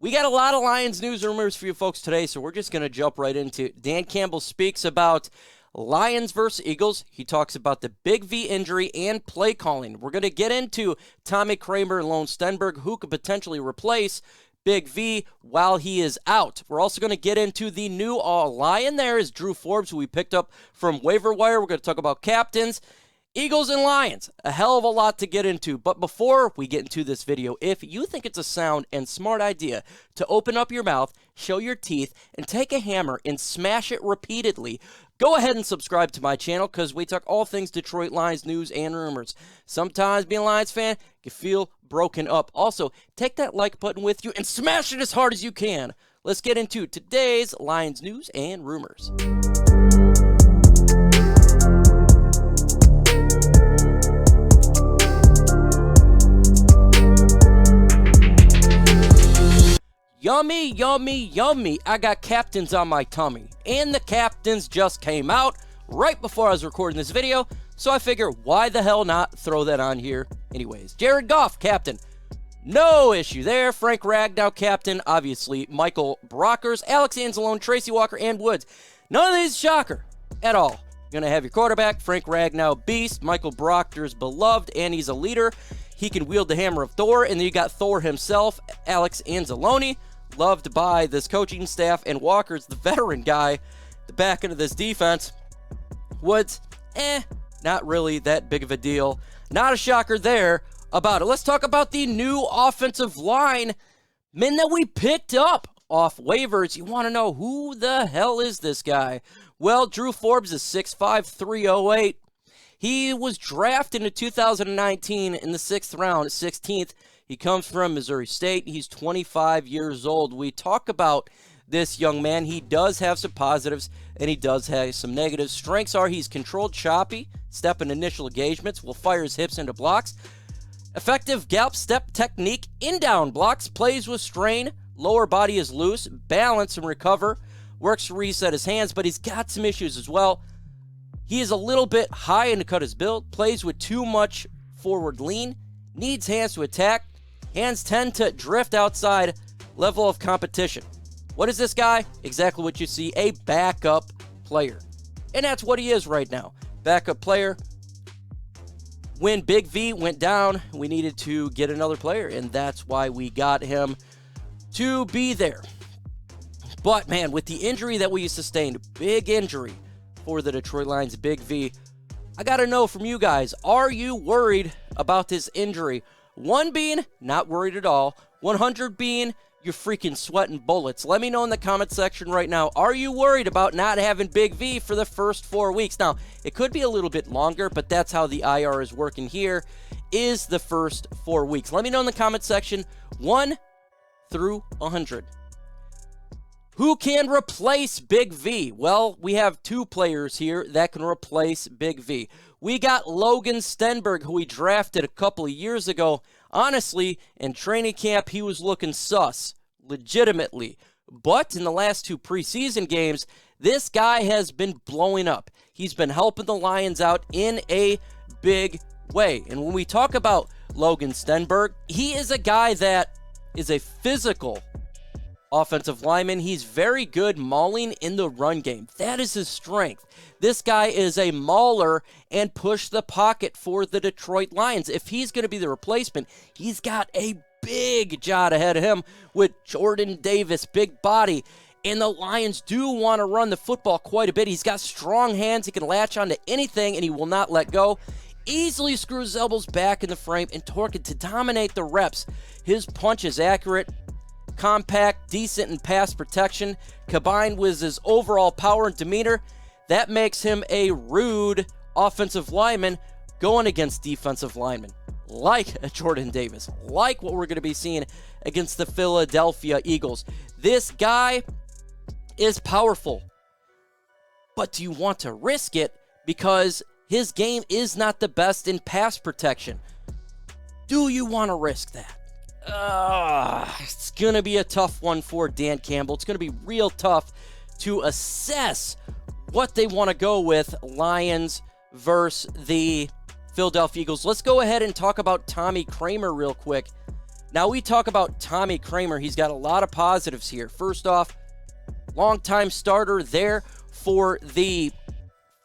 We got a lot of Lions news rumors for you folks today, so we're just going to jump right into it. Dan Campbell speaks about Lions versus Eagles. He talks about the Big V injury and play calling. We're going to get into Tommy Kreamer and Logan Stenberg, who could potentially replace Big V while he is out. We're also going to get into the new Lion there is Drew Forbes, who we picked up from waiver wire. We're going to talk about captains. Eagles and Lions, a hell of a lot to get into. But before we get into this video, if you think it's a sound and smart idea to open up your mouth, show your teeth, and take a hammer and smash it repeatedly, go ahead and subscribe to my channel because we talk all things Detroit Lions news and rumors. Sometimes being a Lions fan can feel broken up. Also, take that like button with you and smash it as hard as you can. Let's get into today's Lions news and rumors. Yummy, yummy, yummy. I got captains on my tummy. And the captains just came out right before I was recording this video. So I figure, why the hell not throw that on here anyways. Jared Goff, captain. No issue there. Frank Ragnow, captain. Obviously, Michael Brockers, Alex Anzalone, Tracy Walker, and Woods. None of these shocker at all. You're going to have your quarterback, Frank Ragnow, beast. Michael Brockers, beloved, and he's a leader. He can wield the hammer of Thor. And then you got Thor himself, Alex Anzalone. Loved by this coaching staff, and Walker's the veteran guy, the back end of this defense. Woods, not really that big of a deal. Not a shocker there about it. Let's talk about the new offensive line men that we picked up off waivers. You want to know who the hell is this guy? Well, Drew Forbes is 6'5", 308. He was drafted in 2019 in the 6th round, 16th. He comes from Missouri State. He's 25 years old. We talk about this young man. He does have some positives, and he does have some negatives. Strengths are he's controlled choppy, step in initial engagements, will fire his hips into blocks. Effective gallop step technique in down blocks, plays with strain, lower body is loose, balance and recover, works to reset his hands, but he's got some issues as well. He is a little bit high in the cut his build, plays with too much forward lean, needs hands to attack. Hands tend to drift outside level of competition. What is this guy? Exactly what you see, a backup player. And that's what he is right now. Backup player. When Big V went down, we needed to get another player, and that's why we got him to be there. But, man, with the injury that we sustained, big injury for the Detroit Lions, Big V, I got to know from you guys, are you worried about this injury? 1 being not worried at all. 100 being you're freaking sweating bullets. Let me know in the comment section right now. Are you worried about not having Big V for the first 4 weeks? Now, it could be a little bit longer, but that's how the IR is working here, is the first 4 weeks. Let me know in the comment section, 1 through 100. Who can replace Big V? Well, we have 2 players here that can replace Big V. We got Logan Stenberg, who we drafted a couple of years ago. Honestly, in training camp, he was looking sus, legitimately. But in the last 2 preseason games, this guy has been blowing up. He's been helping the Lions out in a big way. And when we talk about Logan Stenberg, he is a guy that is a physical offensive lineman. He's very good mauling in the run game. That is his strength. This guy is a mauler and push the pocket for the Detroit Lions. If he's going to be the replacement, he's got a big job ahead of him with Jordan Davis, big body. And the Lions do want to run the football quite a bit. He's got strong hands. He can latch onto anything, and he will not let go. Easily screws his elbows back in the frame and torque it to dominate the reps. His punch is accurate, compact, decent in pass protection, combined with his overall power and demeanor. That makes him a rude offensive lineman going against defensive linemen like Jordan Davis, like what we're going to be seeing against the Philadelphia Eagles. This guy is powerful, but do you want to risk it? Because his game is not the best in pass protection. Do you want to risk that? It's going to be a tough one for Dan Campbell. It's going to be real tough to assess what they want to go with, Lions versus the Philadelphia Eagles. Let's go ahead and talk about Tommy Kreamer real quick. Now we talk about Tommy Kreamer. He's got a lot of positives here. First off, longtime starter there for the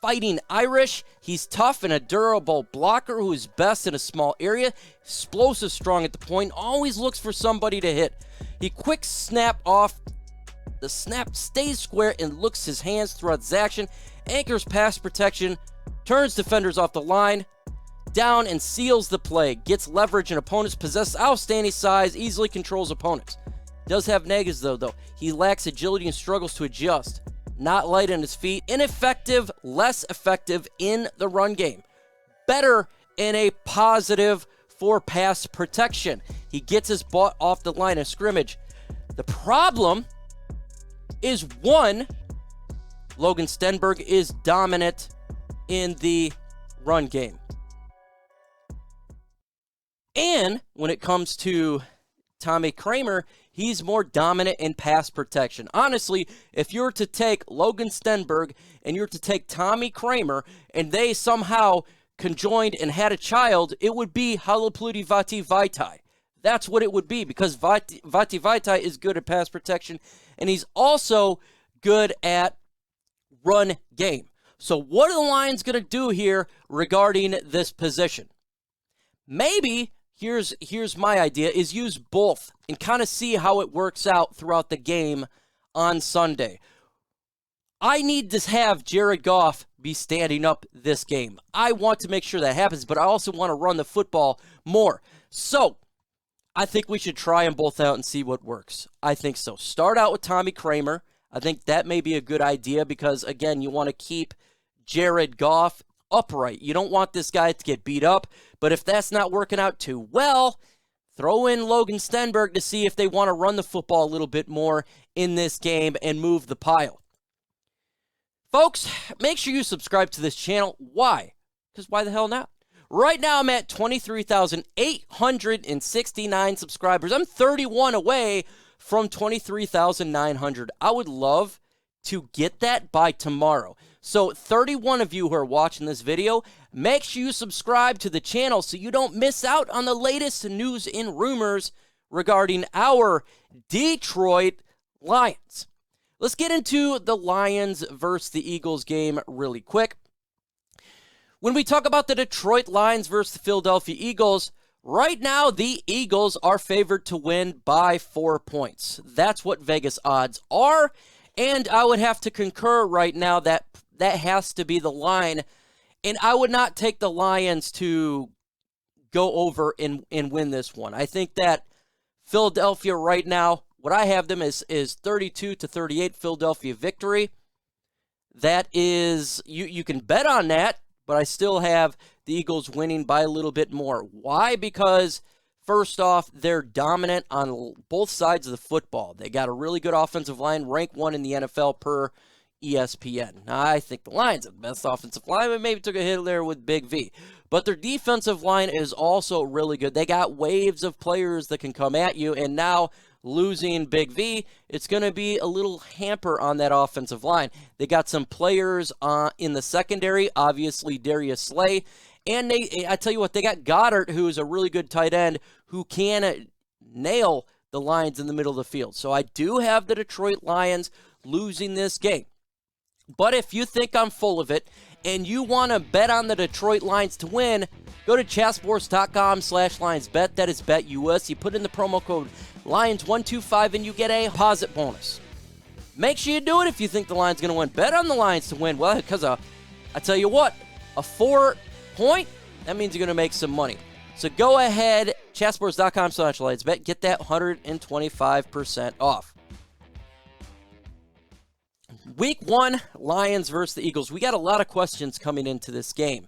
Fighting Irish. He's tough and a durable blocker who is best in a small area. Explosive, strong at the point. Always looks for somebody to hit. He quick snap off. The snap stays square and looks his hands throughout his action. Anchors pass protection. Turns defenders off the line. Down and seals the play. Gets leverage in opponents. Possesses outstanding size. Easily controls opponents. Does have negatives though. He lacks agility and struggles to adjust. Not light on his feet. Ineffective, less effective in the run game. Better in a positive for pass protection. He gets his butt off the line of scrimmage. The problem is, one, Logan Stenberg is dominant in the run game. And when it comes to Tommy Kreamer, he's more dominant in pass protection. Honestly, if you were to take Logan Stenberg and you were to take Tommy Kreamer and they somehow conjoined and had a child, it would be Halapoulivaati Vaitai. That's what it would be, because Vaitai Vaitai is good at pass protection and he's also good at run game. So what are the Lions going to do here regarding this position? Maybe here's my idea, is use both and kind of see how it works out throughout the game on Sunday. I need to have Jared Goff be standing up this game. I want to make sure that happens, but I also want to run the football more. So I think we should try them both out and see what works. I think so. Start out with Tommy Kreamer. I think that may be a good idea because, again, you want to keep Jared Goff upright. You don't want this guy to get beat up, but if that's not working out too well, throw in Logan Stenberg to see if they want to run the football a little bit more in this game and move the pile. Folks, make sure you subscribe to this channel. Why? Because why the hell not? Right now, I'm at 23,869 subscribers. I'm 31 away from 23,900. I would love to get that by tomorrow. So 31 of you who are watching this video, make sure you subscribe to the channel so you don't miss out on the latest news and rumors regarding our Detroit Lions. Let's get into the Lions versus the Eagles game really quick. When we talk about the Detroit Lions versus the Philadelphia Eagles, right now the Eagles are favored to win by 4 points. That's what Vegas odds are, and I would have to concur right now that that has to be the line, and I would not take the Lions to go over and win this one. I think that Philadelphia right now, what I have them is 32-38 Philadelphia victory. That is, you can bet on that, but I still have the Eagles winning by a little bit more. Why? Because, first off, they're dominant on both sides of the football. They got a really good offensive line, ranked 1 in the NFL per ESPN. Now, I think the Lions are the best offensive line, but maybe took a hit there with Big V. But their defensive line is also really good. They got waves of players that can come at you, and now losing Big V, it's going to be a little hamper on that offensive line. They got some players in the secondary, obviously Darius Slay, and I tell you what, they got Goddard, who is a really good tight end, who can nail the Lions in the middle of the field. So I do have the Detroit Lions losing this game. But if you think I'm full of it and you want to bet on the Detroit Lions to win, go to chatsports.com/LionsBet. That is BetUS. You put in the promo code Lions125 and you get a deposit bonus. Make sure you do it if you think the Lions going to win. Bet on the Lions to win. Well, because I tell you what, a 4-point, that means you're going to make some money. So go ahead, chatsports.com/LionsBet. Get that 125% off. Week 1, Lions versus the Eagles. We got a lot of questions coming into this game.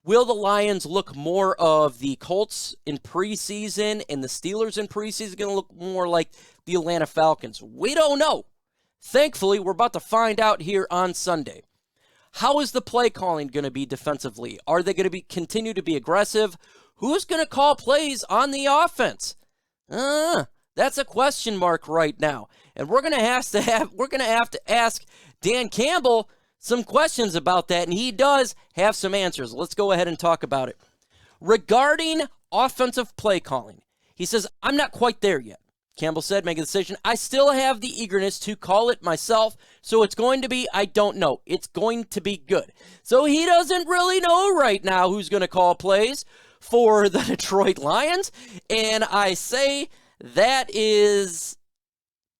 Will the Lions look more of the Colts in preseason and the Steelers in preseason going to look more like the Atlanta Falcons? We don't know. Thankfully, we're about to find out here on Sunday. How is the play calling going to be defensively? Are they going to continue to be aggressive? Who's going to call plays on the offense? That's a question mark right now. And we're going to have to ask Dan Campbell some questions about that, and he does have some answers. Let's go ahead and talk about it. Regarding offensive play calling, He says, I'm not quite there yet. Campbell said, make a decision. I still have the eagerness to call it myself, so it's going to be, I don't know. It's going to be good. So he doesn't really know right now who's going to call plays for the Detroit Lions, and I say that is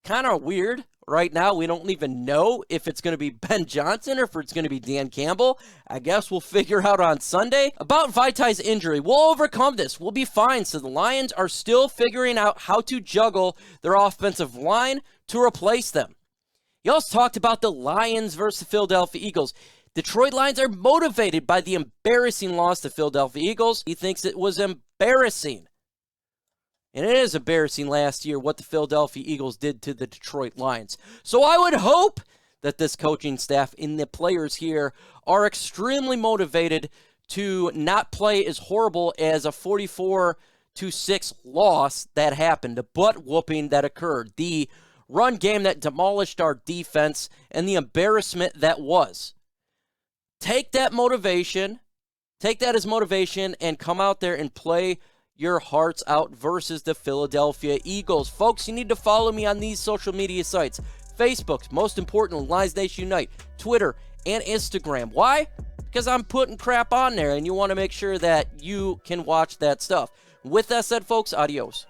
kind of weird. Right now, we don't even know if it's going to be Ben Johnson or if it's going to be Dan Campbell. I guess we'll figure out on Sunday. About Vaitai's injury, we'll overcome this. We'll be fine. So the Lions are still figuring out how to juggle their offensive line to replace them. He also talked about the Lions versus the Philadelphia Eagles. Detroit Lions are motivated by the embarrassing loss to Philadelphia Eagles. He thinks it was embarrassing. And it is embarrassing last year what the Philadelphia Eagles did to the Detroit Lions. So I would hope that this coaching staff and the players here are extremely motivated to not play as horrible as a 44-6 loss that happened, the butt whooping that occurred, the run game that demolished our defense, and the embarrassment that was. Take that motivation, take that as motivation, and come out there and play your hearts out versus the Philadelphia Eagles. Folks, you need to follow me on these social media sites. Facebook, most importantly, Lions Nation Unite, Twitter, and Instagram. Why? Because I'm putting crap on there, and you want to make sure that you can watch that stuff. With that said, folks, adios.